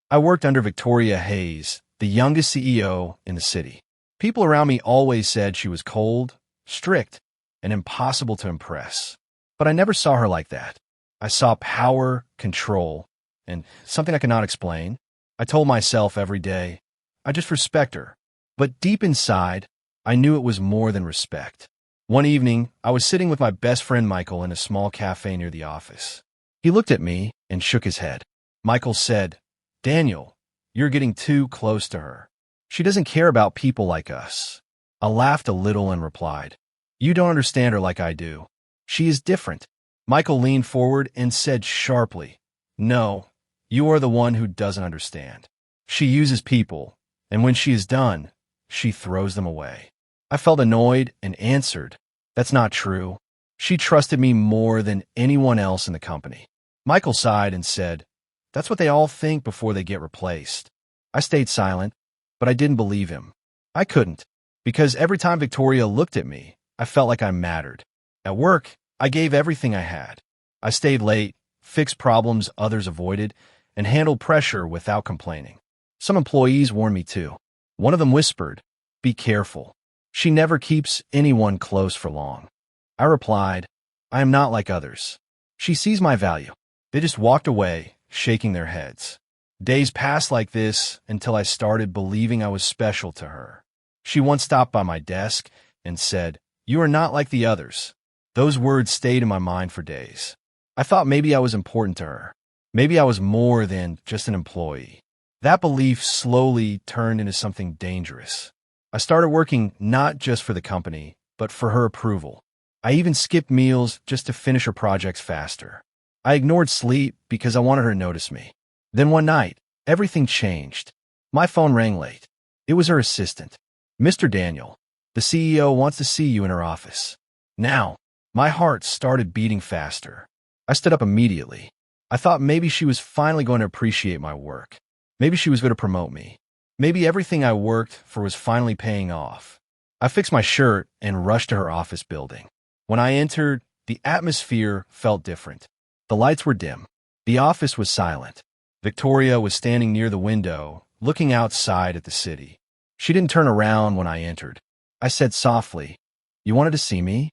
I worked under Victoria Hayes, the youngest CEO in the city. People around me always said she was cold, strict, and impossible to impress. But I never saw her like that. I saw power, control, and something I could not explain. I told myself every day, I just respect her. But deep inside, I knew it was more than respect. One evening, I was sitting with my best friend Michael in a small cafe near the office. He looked at me and shook his head. Michael said, "Daniel, you're getting too close to her. She doesn't care about people like us." I laughed a little and replied, "You don't understand her like I do. She is different." Michael leaned forward and said sharply, "No, you are the one who doesn't understand. She uses people, and when she is done, she throws them away." I felt annoyed and answered, "That's not true. She trusted me more than anyone else in the company." Michael sighed and said, "That's what they all think before they get replaced." I stayed silent, but I didn't believe him. I couldn't, because every time Victoria looked at me, I felt like I mattered. At work, I gave everything I had. I stayed late, fixed problems others avoided, and handled pressure without complaining. Some employees warned me too. One of them whispered, "Be careful. She never keeps anyone close for long." I replied, "I am not like others. She sees my value." They just walked away, shaking their heads. Days passed like this until I started believing I was special to her. She once stopped by my desk and said, "You are not like the others." Those words stayed in my mind for days. I thought maybe I was important to her. Maybe I was more than just an employee. That belief slowly turned into something dangerous. I started working not just for the company, but for her approval. I even skipped meals just to finish her projects faster. I ignored sleep because I wanted her to notice me. Then one night, everything changed. My phone rang late. It was her assistant. "Mr. Daniel, the CEO wants to see you in her office." Now, my heart started beating faster. I stood up immediately. I thought maybe she was finally going to appreciate my work. Maybe she was going to promote me. Maybe everything I worked for was finally paying off. I fixed my shirt and rushed to her office building. When I entered, the atmosphere felt different. The lights were dim. The office was silent. Victoria was standing near the window, looking outside at the city. She didn't turn around when I entered. I said softly, "You wanted to see me?"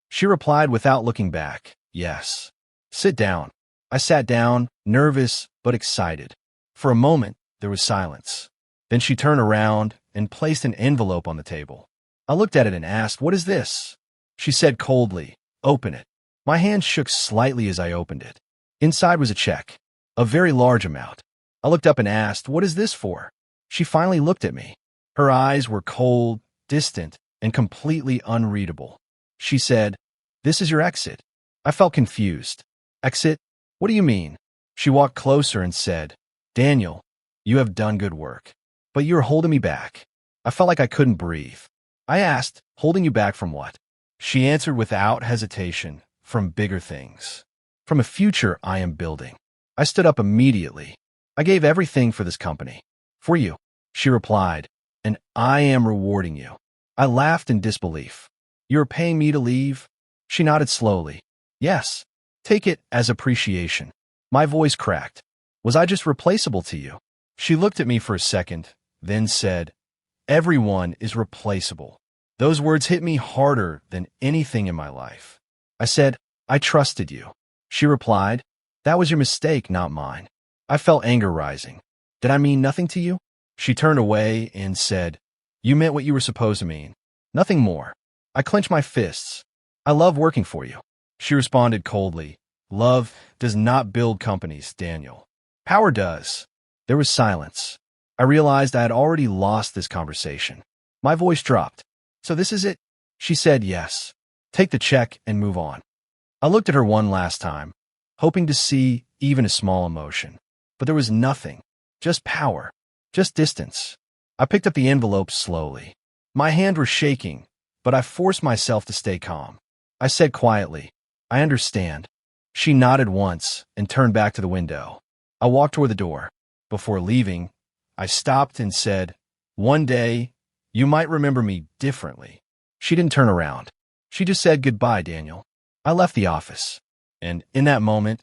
She replied without looking back, "Yes." "Sit down." I sat down, nervous but excited. For a moment, there was silence. Then she turned around and placed an envelope on the table. I looked at it and asked, "What is this?" She said coldly, "Open it." My hand shook slightly as I opened it. Inside was a check, a very large amount. I looked up and asked, "What is this for?" She finally looked at me. Her eyes were cold, distant, and completely unreadable. She said, "This is your exit." I felt confused. "Exit? What do you mean?" She walked closer and said, "Daniel, you have done good work, but you are holding me back." I felt like I couldn't breathe. I asked, "Holding you back from what?" She answered without hesitation, "From bigger things. From a future I am building." I stood up immediately. "I gave everything for this company. For you," she replied, "and I am rewarding you." I laughed in disbelief. "You are paying me to leave?" She nodded slowly. "Yes. Take it as appreciation." My voice cracked. "Was I just replaceable to you?" She looked at me for a second, then said, "Everyone is replaceable." Those words hit me harder than anything in my life. I said, "I trusted you." She replied, "That was your mistake, not mine." I felt anger rising. "Did I mean nothing to you?" She turned away and said, "You meant what you were supposed to mean. Nothing more." I clenched my fists. "I love working for you." She responded coldly, "Love does not build companies, Daniel. Power does." There was silence. I realized I had already lost this conversation. My voice dropped. "So this is it?" She said, "Yes. Take the check and move on." I looked at her one last time, hoping to see even a small emotion. But there was nothing. Just power. Just distance. I picked up the envelope slowly. My hands were shaking, but I forced myself to stay calm. I said quietly, "I understand." She nodded once and turned back to the window. I walked toward the door. Before leaving, I stopped and said, "One day, you might remember me differently." She didn't turn around. She just said, "Goodbye, Daniel." I left the office, and in that moment,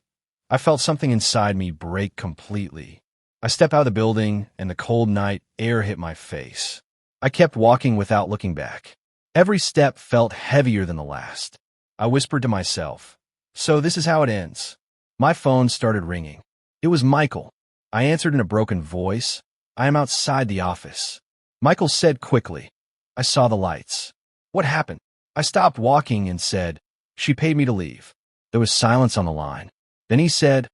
I felt something inside me break completely. I stepped out of the building, and the cold night air hit my face. I kept walking without looking back. Every step felt heavier than the last. I whispered to myself, "So this is how it ends." My phone started ringing. It was Michael. I answered in a broken voice. "I am outside the office." Michael said quickly, "I saw the lights." "What happened?" I stopped walking and said, "She paid me to leave." There was silence on the line. Then he said,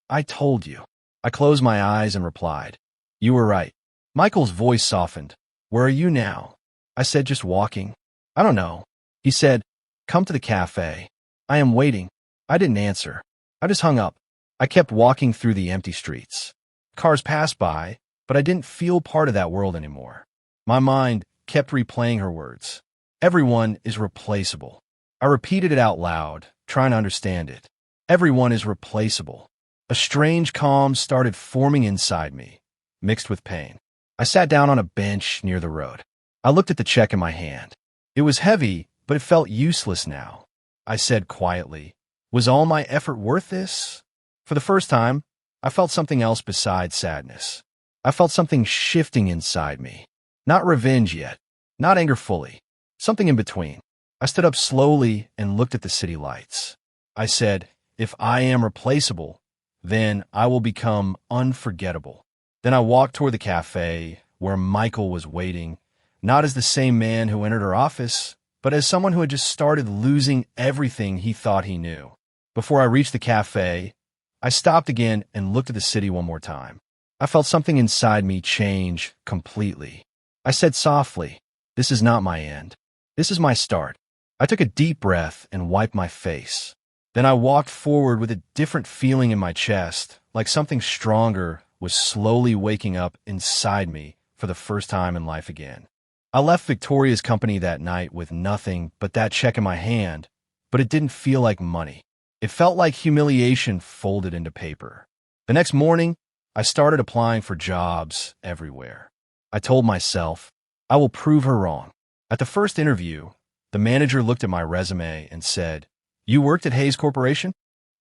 "I told you." I closed my eyes and replied, "You were right." Michael's voice softened. "Where are you now?" I said, "Just walking." "I don't know." He said, "Come to the cafe." "I am waiting." I didn't answer. I just hung up. I kept walking through the empty streets. Cars passed by, but I didn't feel part of that world anymore. My mind kept replaying her words. Everyone is replaceable. I repeated it out loud, trying to understand it. Everyone is replaceable. A strange calm started forming inside me, mixed with pain. I sat down on a bench near the road. I looked at the check in my hand. It was heavy, but it felt useless now. I said quietly, "Was all my effort worth this?" For the first time, I felt something else besides sadness. I felt something shifting inside me. Not revenge yet, not anger fully, something in between. I stood up slowly and looked at the city lights. I said, "If I am replaceable, then I will become unforgettable." Then I walked toward the cafe where Michael was waiting, not as the same man who entered her office, but as someone who had just started losing everything he thought he knew. Before I reached the cafe, I stopped again and looked at the city one more time. I felt something inside me change completely. I said softly, "This is not my end. This is my start." I took a deep breath and wiped my face. Then I walked forward with a different feeling in my chest, like something stronger was slowly waking up inside me for the first time in life again. I left Victoria's company that night with nothing but that check in my hand, but it didn't feel like money. It felt like humiliation folded into paper. The next morning, I started applying for jobs everywhere. I told myself, I will prove her wrong. At the first interview, the manager looked at my resume and said, "You worked at Hayes Corporation?"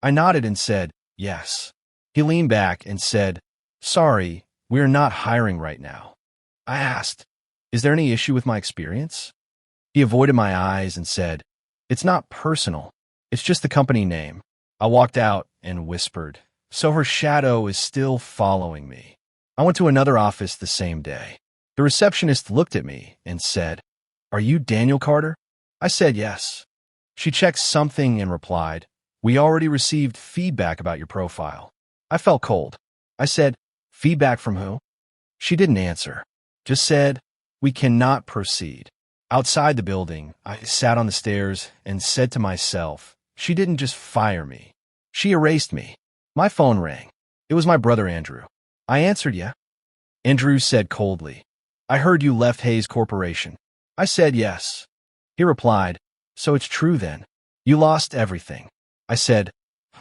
I nodded and said, "Yes." He leaned back and said, "Sorry, we are not hiring right now." I asked, "Is there any issue with my experience?" He avoided my eyes and said, "It's not personal. It's just the company name." I walked out and whispered, "So her shadow is still following me." I went to another office the same day. The receptionist looked at me and said, "Are you Daniel Carter?" I said yes. She checked something and replied, "We already received feedback about your profile." I felt cold. I said, "Feedback from who?" She didn't answer, just said, "We cannot proceed." Outside the building, I sat on the stairs and said to myself, she didn't just fire me. She erased me. My phone rang. It was my brother Andrew. I answered, "Yeah." Andrew said coldly, "I heard you left Hayes Corporation." I said yes. He replied, "So it's true then. You lost everything." I said,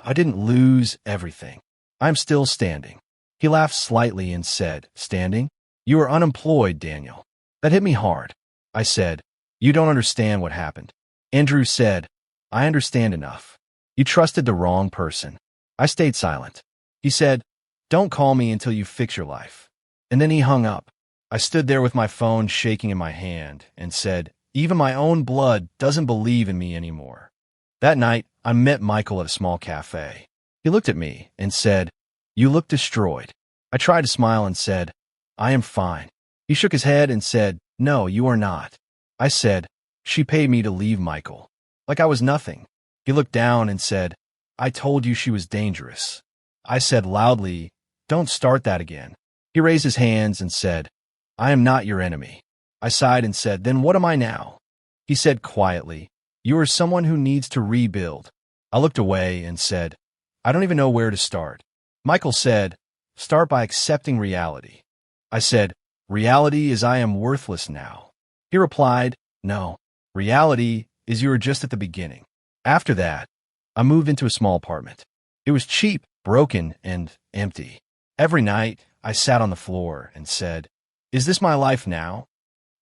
"I didn't lose everything. I'm still standing." He laughed slightly and said, "Standing? You are unemployed, Daniel." That hit me hard. I said, "You don't understand what happened." Andrew said, "I understand enough. You trusted the wrong person." I stayed silent. He said, "Don't call me until you fix your life." And then he hung up. I stood there with my phone shaking in my hand and said, even my own blood doesn't believe in me anymore. That night, I met Michael at a small cafe. He looked at me and said, "You look destroyed." I tried to smile and said, "I am fine." He shook his head and said, "No, you are not." I said, "She paid me to leave Michael." Like I was nothing. He looked down and said, "I told you she was dangerous." I said loudly, "Don't start that again." He raised his hands and said, "I am not your enemy." I sighed and said, "Then what am I now?" He said quietly, "You are someone who needs to rebuild." I looked away and said, "I don't even know where to start." Michael said, "Start by accepting reality." I said, "Reality is I am worthless now." He replied, "No, reality is you are just at the beginning." After that, I moved into a small apartment. It was cheap, broken, and empty. Every night, I sat on the floor and said, "Is this my life now?"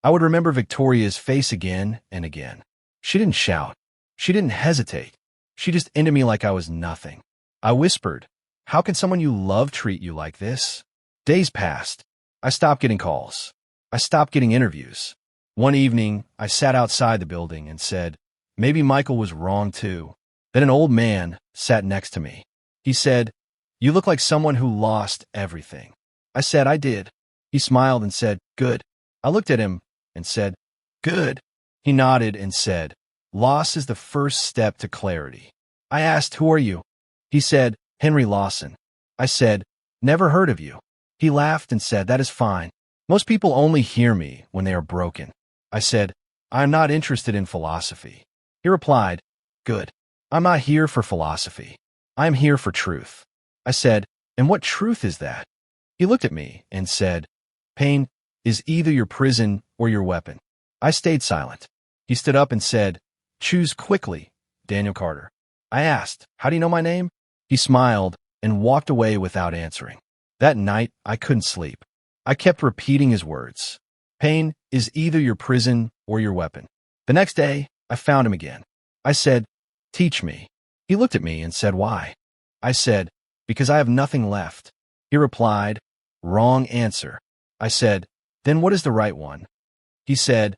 I would remember Victoria's face again and again. She didn't shout. She didn't hesitate. She just ended me like I was nothing. I whispered, "How can someone you love treat you like this?" Days passed. I stopped getting calls. I stopped getting interviews. One evening, I sat outside the building and said, maybe Michael was wrong too. Then an old man sat next to me. He said, you look like someone who lost everything. I said, I did. He smiled and said, good. I looked at him and said, good. He nodded and said, loss is the first step to clarity. I asked, who are you? He said, Henry Lawson. I said, never heard of you. He laughed and said, that is fine. Most people only hear me when they are broken. I said, I am not interested in philosophy. He replied, good. I'm not here for philosophy. I am here for truth. I said, and what truth is that? He looked at me and said, pain is either your prison or your weapon. I stayed silent. He stood up and said, choose quickly, Daniel Carter. I asked, how do you know my name? He smiled and walked away without answering. That night, I couldn't sleep. I kept repeating his words. Pain is either your prison or your weapon. The next day, I found him again. I said, teach me. He looked at me and said, why? I said, because I have nothing left. He replied, wrong answer. I said, then what is the right one? He said,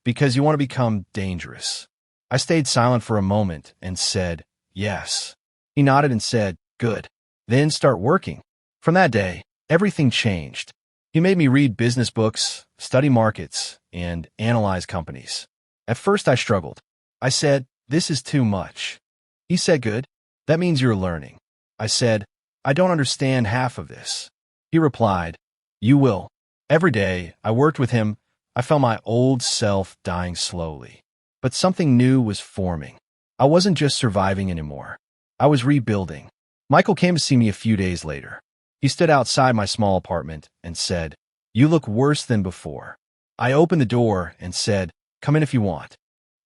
because you want to become dangerous. I stayed silent for a moment and said, yes. He nodded and said, good. Then start working. From that day, everything changed. He made me read business books, study markets, and analyze companies. At first, I struggled. I said, this is too much. He said, good. That means you're learning. I said, I don't understand half of this. He replied, you will. Every day I worked with him, I felt my old self dying slowly. But something new was forming. I wasn't just surviving anymore. I was rebuilding. Michael came to see me a few days later. He stood outside my small apartment and said, you look worse than before. I opened the door and said, come in if you want.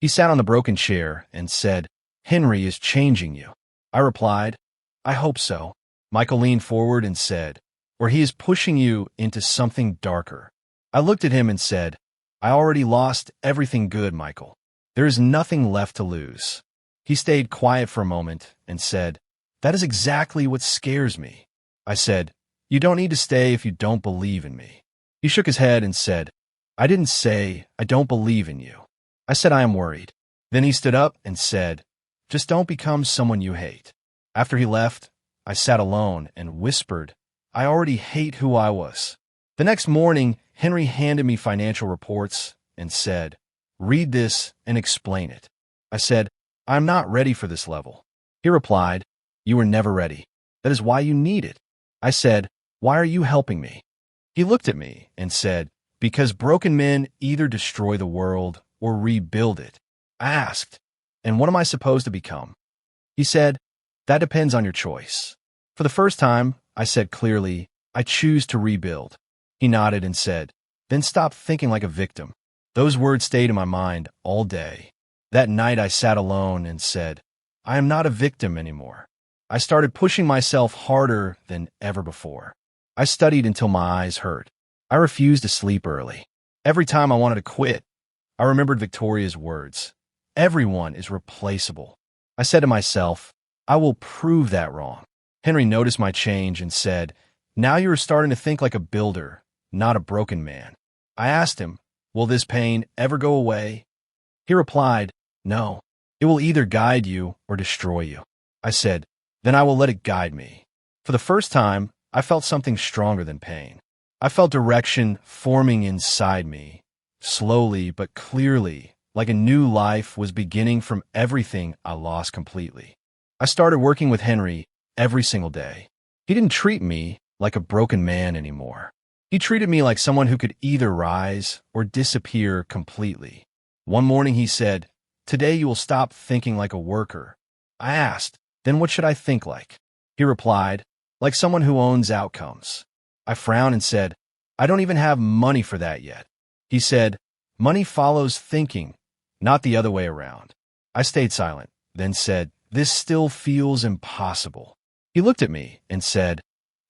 He sat on the broken chair and said, Henry is changing you. I replied, I hope so. Michael leaned forward and said, or he is pushing you into something darker. I looked at him and said, I already lost everything good, Michael. There is nothing left to lose. He stayed quiet for a moment and said, that is exactly what scares me. I said, you don't need to stay if you don't believe in me. He shook his head and said, I didn't say I don't believe in you. I said, I am worried. Then he stood up and said, just don't become someone you hate. After he left, I sat alone and whispered, I already hate who I was. The next morning, Henry handed me financial reports and said, read this and explain it. I said, I'm not ready for this level. He replied, you were never ready. That is why you need it. I said, why are you helping me? He looked at me and said, because broken men either destroy the world or rebuild it. I asked, and what am I supposed to become? He said, that depends on your choice. For the first time, I said clearly, I choose to rebuild. He nodded and said, then stop thinking like a victim. Those words stayed in my mind all day. That night I sat alone and said, I am not a victim anymore. I started pushing myself harder than ever before. I studied until my eyes hurt. I refused to sleep early. Every time I wanted to quit, I remembered Victoria's words. Everyone is replaceable. I said to myself, I will prove that wrong. Henry noticed my change and said, now you are starting to think like a builder, not a broken man. I asked him, will this pain ever go away? He replied, no. It will either guide you or destroy you. I said, then I will let it guide me. For the first time, I felt something stronger than pain. I felt direction forming inside me, slowly but clearly, like a new life was beginning from everything I lost completely. I started working with Henry every single day. He didn't treat me like a broken man anymore. He treated me like someone who could either rise or disappear completely. One morning he said, today you will stop thinking like a worker. I asked, then what should I think like? He replied, like someone who owns outcomes. I frowned and said, I don't even have money for that yet. He said, money follows thinking, not the other way around. I stayed silent, then said, this still feels impossible. He looked at me and said,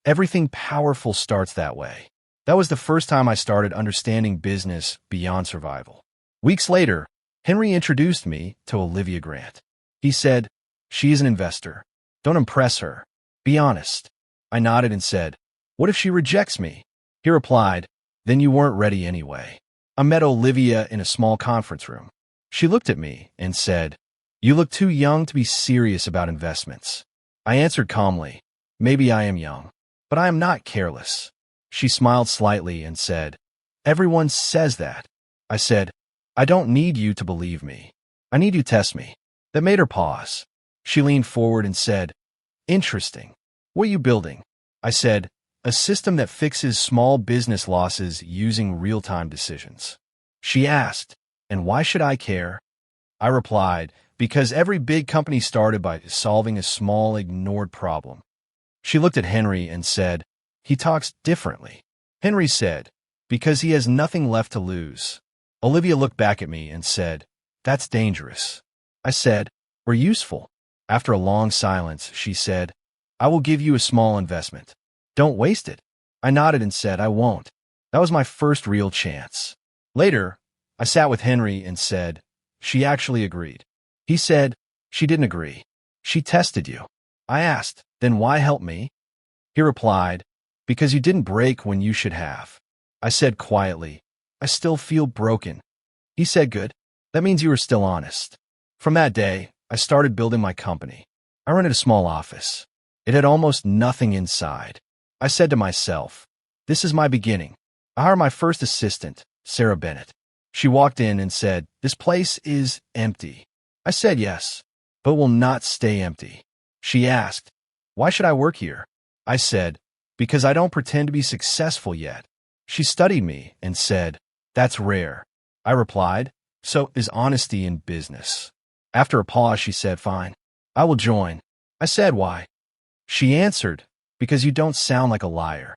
everything powerful starts that way. That was the first time I started understanding business beyond survival. Weeks later, Henry introduced me to Olivia Grant. He said, she is an investor. Don't impress her. Be honest. I nodded and said, What if she rejects me? He replied, then you weren't ready anyway. I met Olivia in a small conference room. She looked at me and said, you look too young to be serious about investments. I answered calmly, maybe I am young, but I am not careless. She smiled slightly and said, everyone says that. I said, I don't need you to believe me. I need you to test me. That made her pause. She leaned forward and said, interesting. What are you building? I said, a system that fixes small business losses using real-time decisions. She asked, and why should I care? I replied, because every big company started by solving a small, ignored problem. She looked at Henry and said, he talks differently. Henry said, because he has nothing left to lose. Olivia looked back at me and said, that's dangerous. I said, we're useful. After a long silence, she said, I will give you a small investment. Don't waste it. I nodded and said, I won't. That was my first real chance. Later, I sat with Henry and said, she actually agreed. He said, she didn't agree. She tested you. I asked, then why help me? He replied, because you didn't break when you should have. I said quietly, I still feel broken. He said, good. That means you were still honest. From that day, I started building my company. I rented a small office. It had almost nothing inside. I said to myself, this is my beginning. I hired my first assistant, Sarah Bennett. She walked in and said, this place is empty. I said yes, but will not stay empty. She asked, why should I work here? I said, because I don't pretend to be successful yet. She studied me and said, that's rare. I replied, so is honesty in business. After a pause, she said, fine, I will join. I said, why? She answered, because you don't sound like a liar.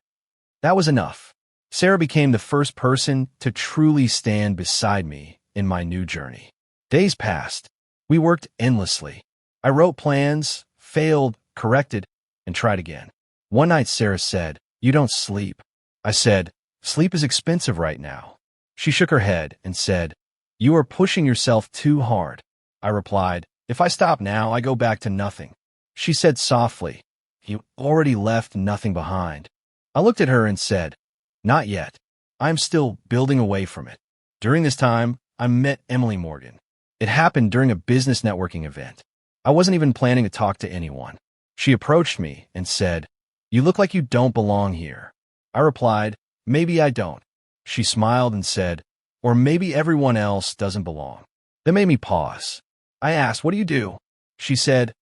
That was enough. Sarah became the first person to truly stand beside me in my new journey. Days passed. We worked endlessly. I wrote plans, failed, corrected, and tried again. One night, Sarah said, you don't sleep. I said, sleep is expensive right now. She shook her head and said, you are pushing yourself too hard. I replied, if I stop now, I go back to nothing. She said softly, you already left nothing behind. I looked at her and said, not yet. I'm still building away from it. During this time, I met Emily Morgan. It happened during a business networking event. I wasn't even planning to talk to anyone. She approached me and said, you look like you don't belong here. I replied, maybe I don't. She smiled and said, or maybe everyone else doesn't belong. That made me pause. I asked, what do you do? She said,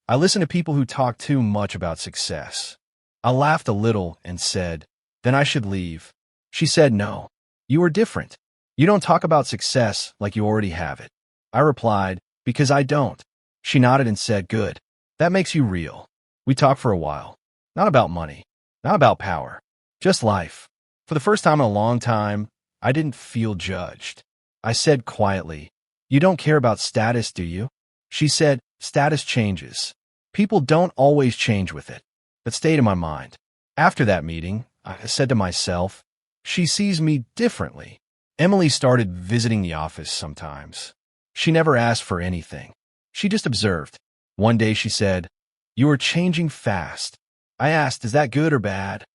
I listen to people who talk too much about success. I laughed a little and said, then I should leave. She said, no, you are different. You don't talk about success like you already have it. I replied, because I don't. She nodded and said, good. That makes you real. We talked for a while. Not about money, not about power, just life. For the first time in a long time, I didn't feel judged. I said quietly, you don't care about status, do you? She said, status changes. People don't always change with it. That stayed in my mind. After that meeting, I said to myself, she sees me differently. Emily started visiting the office sometimes. She never asked for anything. She just observed. One day she said, you are changing fast. I asked, is that good or bad?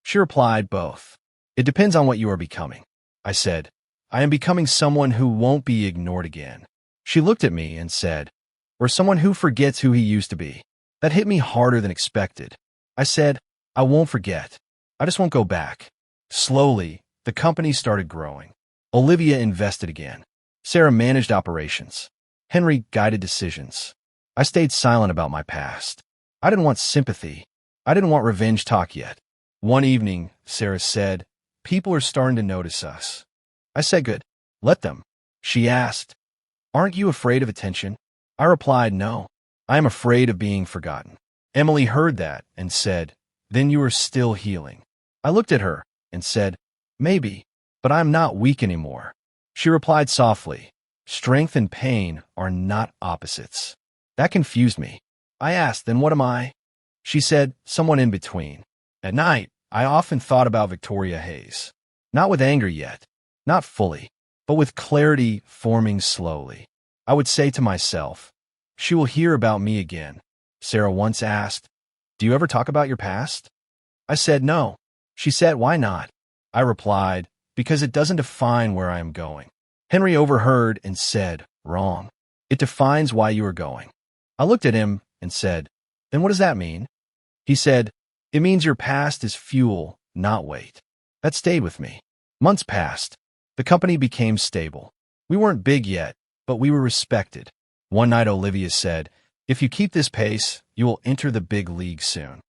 She replied, both. It depends on what you are becoming. I said, I am becoming someone who won't be ignored again. She looked at me and said, or someone who forgets who he used to be. That hit me harder than expected. I said, I won't forget. I just won't go back. Slowly, the company started growing. Olivia invested again. Sarah managed operations. Henry guided decisions. I stayed silent about my past. I didn't want sympathy. I didn't want revenge talk yet. One evening, Sarah said, people are starting to notice us. I said, good. Let them. She asked, aren't you afraid of attention? I replied, no. I am afraid of being forgotten. Emily heard that and said, then you are still healing. I looked at her and said, maybe, but I'm not weak anymore. She replied softly, strength and pain are not opposites. That confused me. I asked, then what am I? She said, someone in between. At night, I often thought about Victoria Hayes. Not with anger yet, not fully, but with clarity forming slowly. I would say to myself, she will hear about me again. Sarah once asked, do you ever talk about your past? I said, no. She said, why not? I replied, because it doesn't define where I am going. Henry overheard and said, wrong. It defines why you are going. I looked at him and said, then what does that mean? He said, it means your past is fuel, not weight. That stayed with me. Months passed. The company became stable. We weren't big yet, but we were respected. One night Olivia said, if you keep this pace, you will enter the big league soon.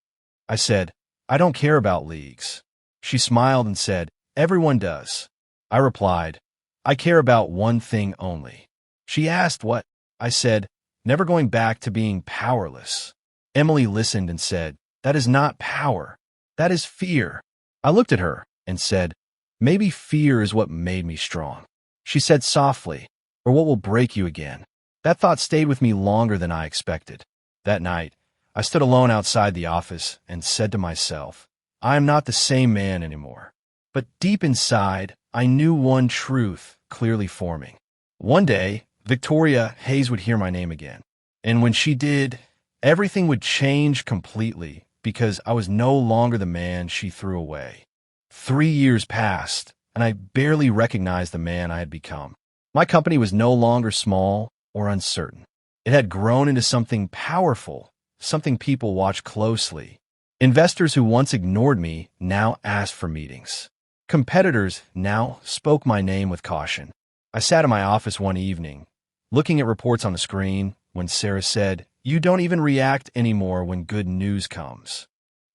I said, I don't care about leagues. She smiled and said, everyone does. I replied, I care about one thing only. She asked what? I said, never going back to being powerless. Emily listened and said, that is not power. That is fear. I looked at her and said, maybe fear is what made me strong. She said softly, or what will break you again. That thought stayed with me longer than I expected. That night, I stood alone outside the office and said to myself, I am not the same man anymore. But deep inside, I knew one truth clearly forming. One day, Victoria Hayes would hear my name again. And when she did, everything would change completely because I was no longer the man she threw away. 3 years passed, and I barely recognized the man I had become. My company was no longer small or uncertain. It had grown into something powerful, something people watched closely. Investors who once ignored me now asked for meetings. Competitors now spoke my name with caution. I sat in my office one evening, looking at reports on the screen, when Sarah said, you don't even react anymore when good news comes.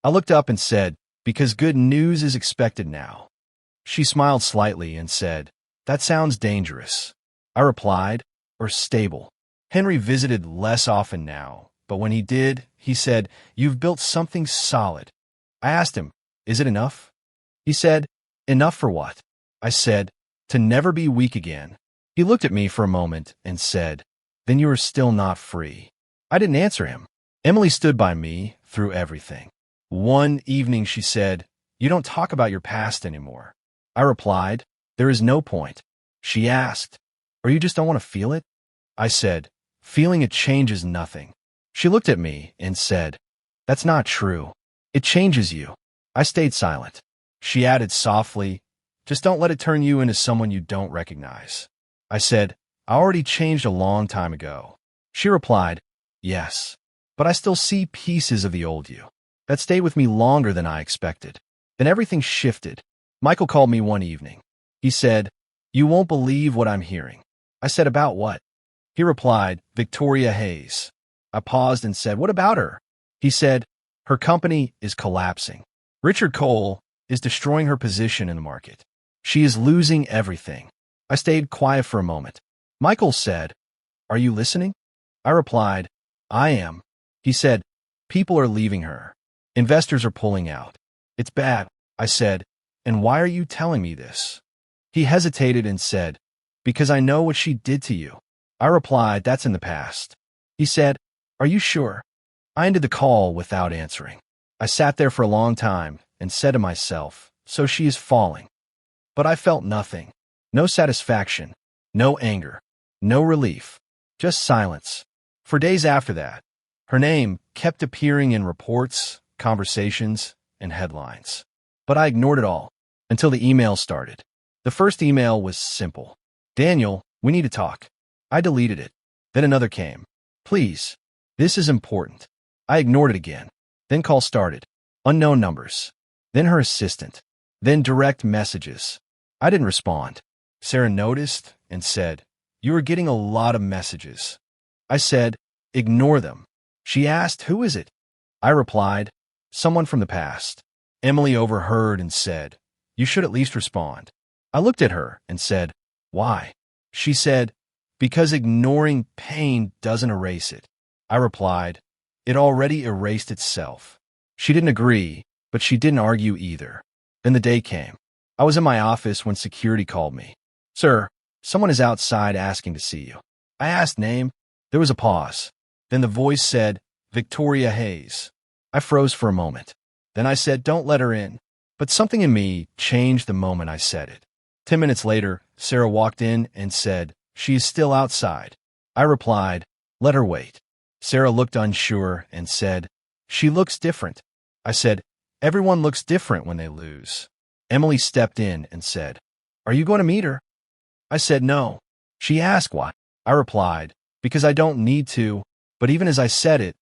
I looked up and said, because good news is expected now. She smiled slightly and said, that sounds dangerous. I replied, or stable. Henry visited less often now, but when he did, he said, you've built something solid. I asked him, is it enough? He said, enough for what? I said, to never be weak again. He looked at me for a moment and said, then you are still not free. I didn't answer him. Emily stood by me through everything. One evening she said, you don't talk about your past anymore. I replied, there is no point. She asked, or you just don't want to feel it? I said, feeling it changes nothing. She looked at me and said, that's not true. It changes you. I stayed silent. She added softly, just don't let it turn you into someone you don't recognize. I said, I already changed a long time ago. She replied, yes, but I still see pieces of the old you. That stayed with me longer than I expected. Then everything shifted. Michael called me one evening. He said, you won't believe what I'm hearing. I said, about what? He replied, Victoria Hayes. I paused and said, what about her? He said, her company is collapsing. Richard Cole is destroying her position in the market. She is losing everything. I stayed quiet for a moment. Michael said, are you listening? I replied, I am. He said, people are leaving her. Investors are pulling out. It's bad. I said, and why are you telling me this? He hesitated and said, because I know what she did to you. I replied, that's in the past. He said, are you sure? I ended the call without answering. I sat there for a long time and said to myself, so she is falling. But I felt nothing. No satisfaction, no anger, no relief, just silence. For days after that, her name kept appearing in reports, conversations, and headlines. But I ignored it all until the email started. The first email was simple. Daniel, we need to talk. I deleted it. Then another came. Please, this is important. I ignored it again. Then call started. Unknown numbers. Then her assistant. Then direct messages. I didn't respond. Sarah noticed and said, you are getting a lot of messages. I said, ignore them. She asked, who is it? I replied, someone from the past. Emily overheard and said, you should at least respond. I looked at her and said, why? She said, because ignoring pain doesn't erase it. I replied, it already erased itself. She didn't agree, but she didn't argue either. Then the day came. I was in my office when security called me. Sir, someone is outside asking to see you. I asked name. There was a pause. Then the voice said, Victoria Hayes. I froze for a moment. Then I said, don't let her in. But something in me changed the moment I said it. 10 minutes later, Sarah walked in and said, she is still outside. I replied, let her wait. Sarah looked unsure and said, she looks different. I said, Everyone looks different when they lose. Emily stepped in and said, "Are you going to meet her?" I said no. She asked why. I replied, "Because I don't need to," but even as I said it,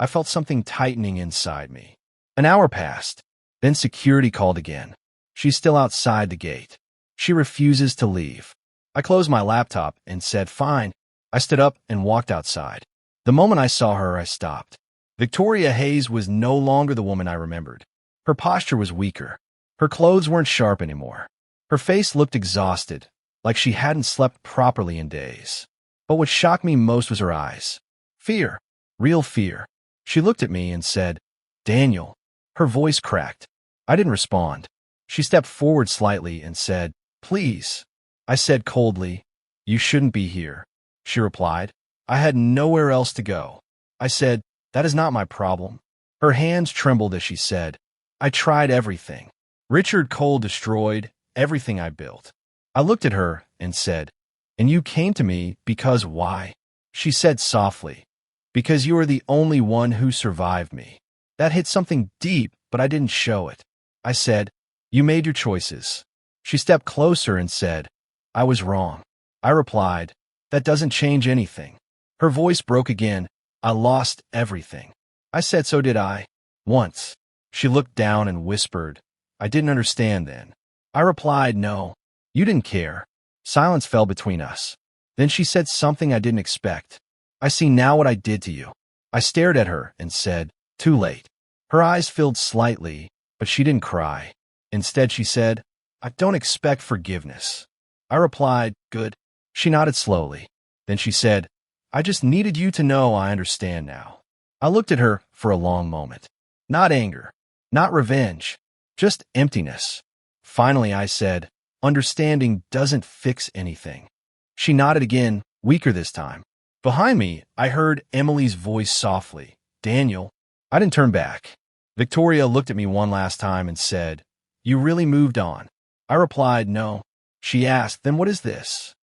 I felt something tightening inside me. An hour passed. Then security called again. She's still outside the gate. She refuses to leave. I closed my laptop and said, "Fine." I stood up and walked outside. The moment I saw her, I stopped. Victoria Hayes was no longer the woman I remembered. Her posture was weaker. Her clothes weren't sharp anymore. Her face looked exhausted, like she hadn't slept properly in days. But what shocked me most was her eyes. Fear. Real fear. She looked at me and said, "Daniel." Her voice cracked. I didn't respond. She stepped forward slightly and said, "Please." I said coldly, "You shouldn't be here." She replied, "I had nowhere else to go." I said, "That is not my problem." Her hands trembled as she said, "I tried everything. Richard Cole destroyed everything I built." I looked at her and said, "And you came to me because why?" She said softly, "Because you are the only one who survived me." That hit something deep, but I didn't show it. I said, "You made your choices." She stepped closer and said, "I was wrong." I replied, "That doesn't change anything." Her voice broke again. "I lost everything." I said, "So did I. Once." She looked down and whispered, "I didn't understand then." I replied, "No, you didn't care." Silence fell between us. Then she said something I didn't expect. "I see now what I did to you." I stared at her and said, "Too late." Her eyes filled slightly, but she didn't cry. Instead, she said, "I don't expect forgiveness." I replied, "Good." She nodded slowly. Then she said, "I just needed you to know I understand now." I looked at her for a long moment. Not anger, not revenge, just emptiness. Finally, I said, "Understanding doesn't fix anything." She nodded again, weaker this time. Behind me, I heard Emily's voice softly, "Daniel." I didn't turn back. Victoria looked at me one last time and said, "You really moved on?" I replied, "No." She asked, "Then what is this?"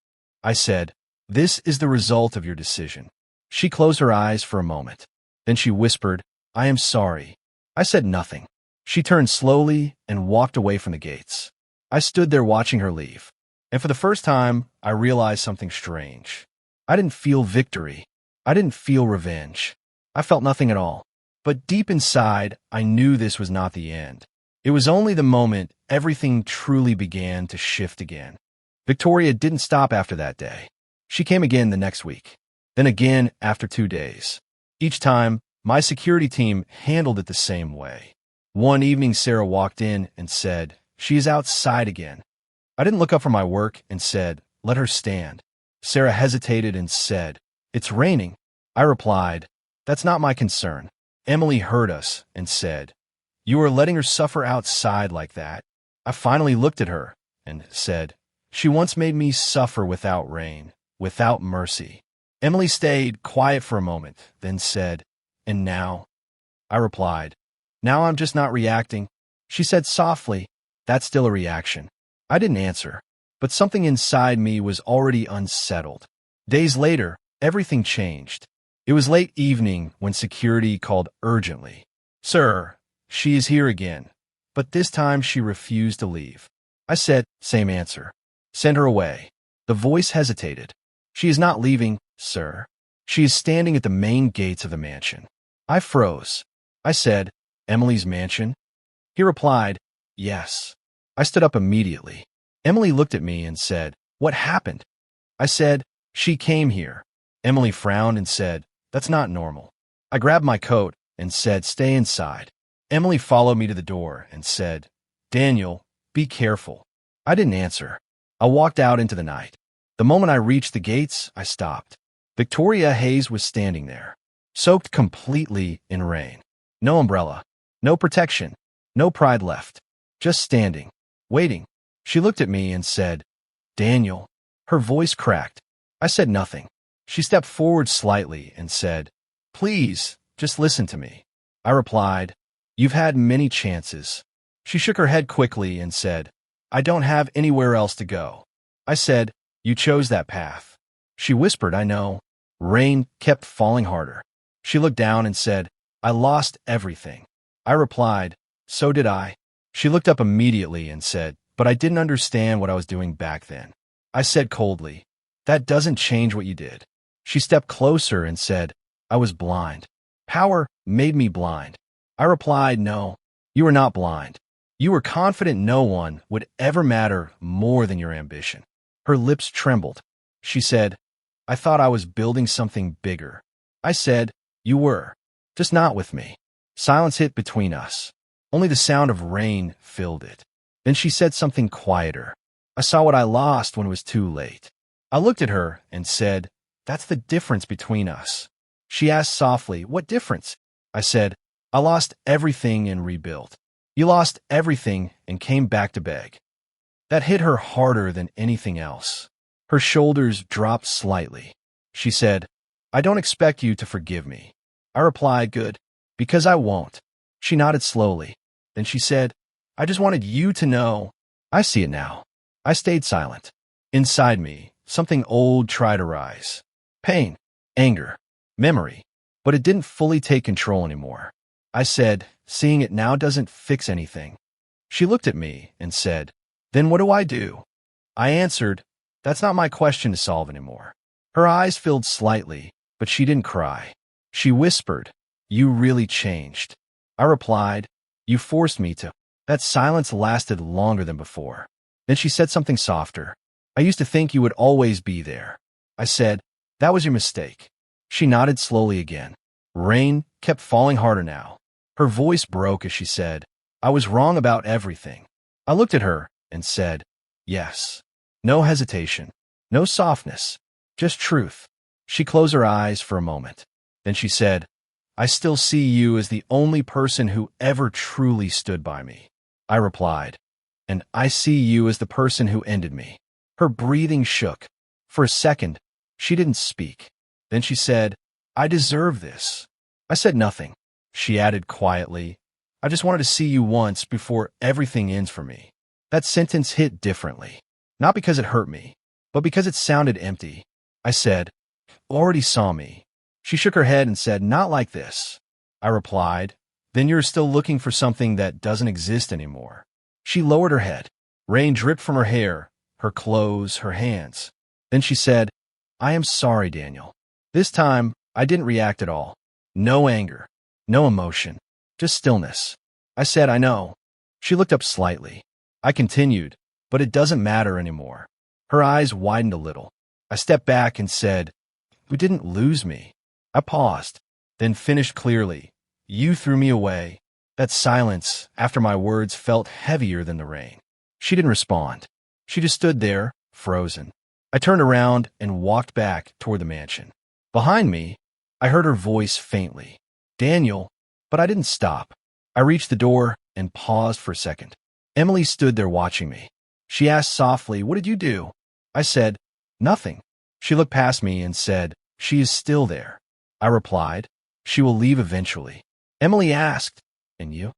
I said, "This is the result of your decision." She closed her eyes for a moment. Then she whispered, "I am sorry." I said nothing. She turned slowly and walked away from the gates. I stood there watching her leave. And for the first time, I realized something strange. I didn't feel victory. I didn't feel revenge. I felt nothing at all. But deep inside, I knew this was not the end. It was only the moment everything truly began to shift again. Victoria didn't stop after that day. She came again the next week, then again after 2 days. Each time, my security team handled it the same way. One evening, Sarah walked in and said, "She is outside again." I didn't look up from my work and said, "Let her stand." Sarah hesitated and said, "It's raining." I replied, "That's not my concern." Emily heard us and said, "You are letting her suffer outside like that." I finally looked at her and said, "She once made me suffer without rain, without mercy." Emily stayed quiet for a moment, then said, "And now?" I replied, "Now I'm just not reacting." She said softly, "That's still a reaction." I didn't answer, but something inside me was already unsettled. Days later, everything changed. It was late evening when security called urgently. "Sir, she is here again." But this time she refused to leave. I said, "Same answer. Send her away." The voice hesitated. "She is not leaving, sir. She is standing at the main gates of the mansion." I froze. I said, "Emily's mansion?" He replied, "Yes." I stood up immediately. Emily looked at me and said, "What happened?" I said, "She came here." Emily frowned and said, "That's not normal." I grabbed my coat and said, "Stay inside." Emily followed me to the door and said, "Daniel, be careful." I didn't answer. I walked out into the night. The moment I reached the gates, I stopped. Victoria Hayes was standing there, soaked completely in rain. No umbrella, no protection, no pride left. Just standing, waiting. She looked at me and said, "Daniel." Her voice cracked. I said nothing. She stepped forward slightly and said, "Please, just listen to me." I replied, "You've had many chances." She shook her head quickly and said, "I don't have anywhere else to go." I said, "You chose that path." She whispered, "I know." Rain kept falling harder. She looked down and said, "I lost everything." I replied, So did I. She looked up immediately and said, but I didn't understand what I was doing back then. I said coldly, that doesn't change what you did. She stepped closer and said, I was blind. Power made me blind. I replied, no, you were not blind. You were confident no one would ever matter more than your ambition. Her lips trembled. She said, I thought I was building something bigger. I said, you were, just not with me. Silence hit between us. Only the sound of rain filled it. Then she said something quieter. I saw what I lost when it was too late. I looked at her and said, that's the difference between us. She asked softly, what difference? I said, I lost everything and rebuilt. You lost everything and came back to beg. That hit her harder than anything else. Her shoulders dropped slightly. She said, I don't expect you to forgive me. I replied, good, because I won't. She nodded slowly. Then she said, I just wanted you to know. I see it now. I stayed silent. Inside me, something old tried to rise. Pain, anger, memory. But it didn't fully take control anymore. I said, seeing it now doesn't fix anything. She looked at me and said, then what do I do? I answered, that's not my question to solve anymore. Her eyes filled slightly, but she didn't cry. She whispered, you really changed. I replied, you forced me to. That silence lasted longer than before. Then she said something softer. I used to think you would always be there. I said, that was your mistake. She nodded slowly again. Rain kept falling harder now. Her voice broke as she said, I was wrong about everything. I looked at her and said, yes. No hesitation, no softness, just truth. She closed her eyes for a moment. Then she said, I still see you as the only person who ever truly stood by me. I replied, and I see you as the person who ended me. Her breathing shook. For a second, she didn't speak. Then she said, I deserve this. I said nothing. She added quietly, I just wanted to see you once before everything ends for me. That sentence hit differently. Not because it hurt me, but because it sounded empty. I said, already saw me. She shook her head and said, not like this. I replied, then you're still looking for something that doesn't exist anymore. She lowered her head. Rain dripped from her hair, her clothes, her hands. Then she said, I am sorry, Daniel. This time, I didn't react at all. No anger, no emotion, just stillness. I said, I know. She looked up slightly. I continued, but it doesn't matter anymore. Her eyes widened a little. I stepped back and said, you didn't lose me. I paused, then finished clearly. You threw me away. That silence, after my words, felt heavier than the rain. She didn't respond. She just stood there, frozen. I turned around and walked back toward the mansion. Behind me, I heard her voice faintly. Daniel, but I didn't stop. I reached the door and paused for a second. Emily stood there watching me. She asked softly, what did you do? I said, nothing. She looked past me and said, she is still there. I replied, she will leave eventually. Emily asked, and you?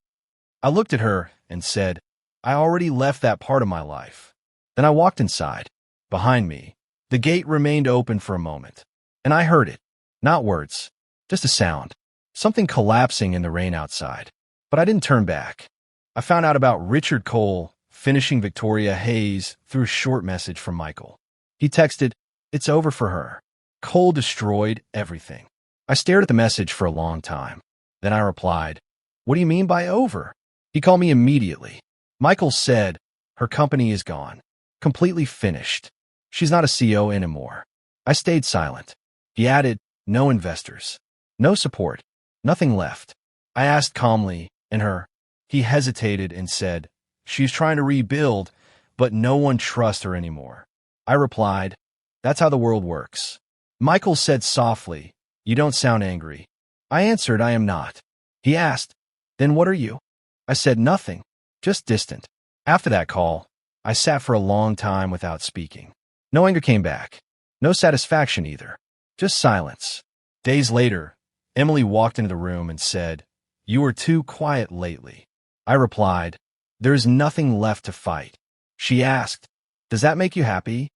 I looked at her and said, I already left that part of my life. Then I walked inside. Behind me, the gate remained open for a moment, and I heard it. Not words, just a sound. Something collapsing in the rain outside. But I didn't turn back. I found out about Richard Cole finishing Victoria Hayes through a short message from Michael. He texted, it's over for her. Cole destroyed everything. I stared at the message for a long time. Then I replied, what do you mean by over? He called me immediately. Michael said, her company is gone. Completely finished. She's not a CEO anymore. I stayed silent. He added, no investors. No support. Nothing left. I asked calmly, and her? He hesitated and said, she's trying to rebuild, but no one trusts her anymore. I replied, that's how the world works. Michael said softly, you don't sound angry. I answered, I am not. He asked, then what are you? I said nothing, just distant. After that call, I sat for a long time without speaking. No anger came back. No satisfaction either. Just silence. Days later, Emily walked into the room and said, you were too quiet lately. I replied, there is nothing left to fight. She asked, does that make you happy?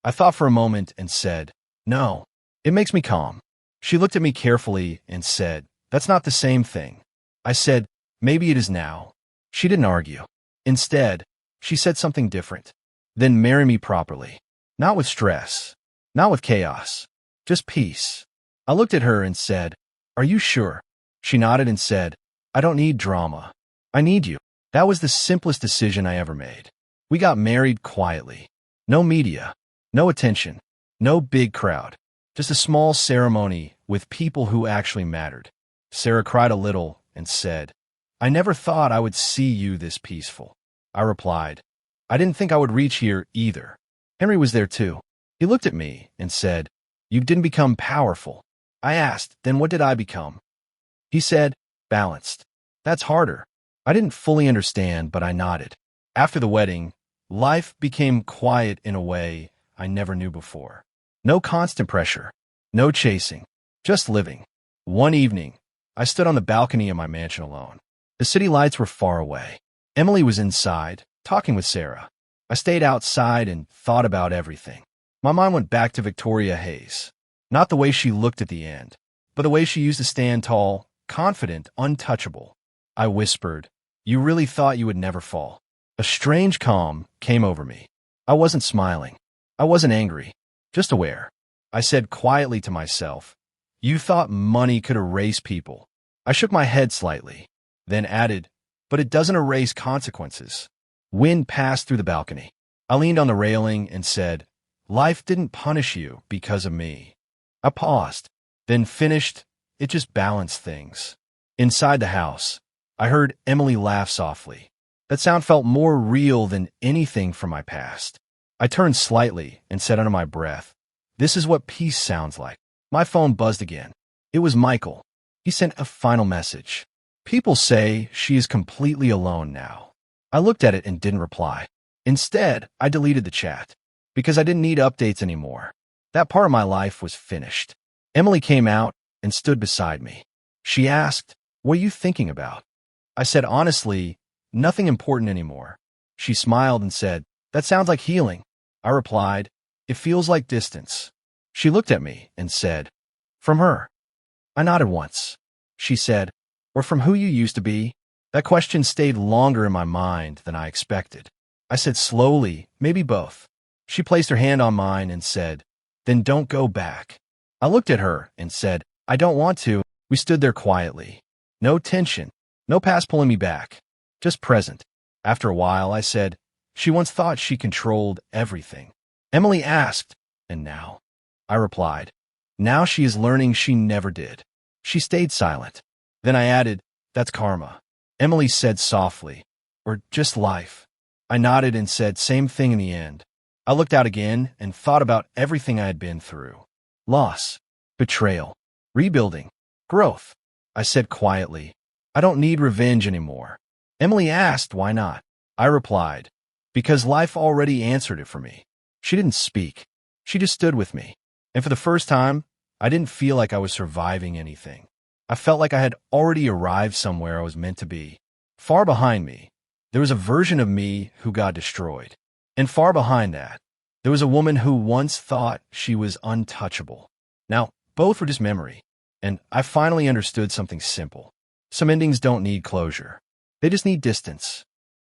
I thought for a moment and said, no, it makes me calm. She looked at me carefully and said, that's not the same thing. I said, maybe it is now. She didn't argue. Instead, she said something different. Then marry me properly. Not with stress. Not with chaos. Just peace. I looked at her and said, "Are you sure?" She nodded and said, "I don't need drama. I need you." That was the simplest decision I ever made. We got married quietly. No media. No attention. No big crowd. Just a small ceremony with people who actually mattered. Sarah cried a little and said, "I never thought I would see you this peaceful." I replied, "I didn't think I would reach here either." Henry was there too. He looked at me and said, "You didn't become powerful." I asked, "Then what did I become?" He said, "Balanced." That's harder. I didn't fully understand, but I nodded. After the wedding, life became quiet in a way I never knew before. No constant pressure. No chasing. Just living. One evening, I stood on the balcony of my mansion alone. The city lights were far away. Emily was inside, talking with Sarah. I stayed outside and thought about everything. My mind went back to Victoria Hayes. Not the way she looked at the end, but the way she used to stand tall, confident, untouchable. I whispered, "You really thought you would never fall." A strange calm came over me. I wasn't smiling. I wasn't angry. Just aware. I said quietly to myself, "You thought money could erase people." I shook my head slightly, then added, "But it doesn't erase consequences." Wind passed through the balcony. I leaned on the railing and said, "Life didn't punish you because of me." I paused, then finished, "It just balanced things." Inside the house, I heard Emily laugh softly. That sound felt more real than anything from my past. I turned slightly and said under my breath, "This is what peace sounds like." My phone buzzed again. It was Michael. He sent a final message. "People say she is completely alone now." I looked at it and didn't reply. Instead, I deleted the chat because I didn't need updates anymore. That part of my life was finished. Emily came out and stood beside me. She asked, "What are you thinking about?" I said honestly, "Nothing important anymore." She smiled and said, "That sounds like healing." I replied, "It feels like distance." She looked at me and said, "From her?" I nodded once. She said, "Or from who you used to be?" That question stayed longer in my mind than I expected. I said slowly, "Maybe both." She placed her hand on mine and said, "Then don't go back." I looked at her and said, "I don't want to." We stood there quietly. No tension, no past pulling me back, just present. After a while, I said, "She once thought she controlled everything." Emily asked, "And now?" I replied, "Now she is learning she never did." She stayed silent. Then I added, "That's karma." Emily said softly, "Or just life." I nodded and said, "Same thing in the end." I looked out again and thought about everything I had been through. Loss, betrayal, rebuilding, growth. I said quietly, "I don't need revenge anymore." Emily asked, "Why not?" I replied, "Because life already answered it for me." She didn't speak. She just stood with me. And for the first time, I didn't feel like I was surviving anything. I felt like I had already arrived somewhere I was meant to be. Far behind me, there was a version of me who got destroyed. And far behind that, there was a woman who once thought she was untouchable. Now, both were just memory. And I finally understood something simple. Some endings don't need closure. They just need distance.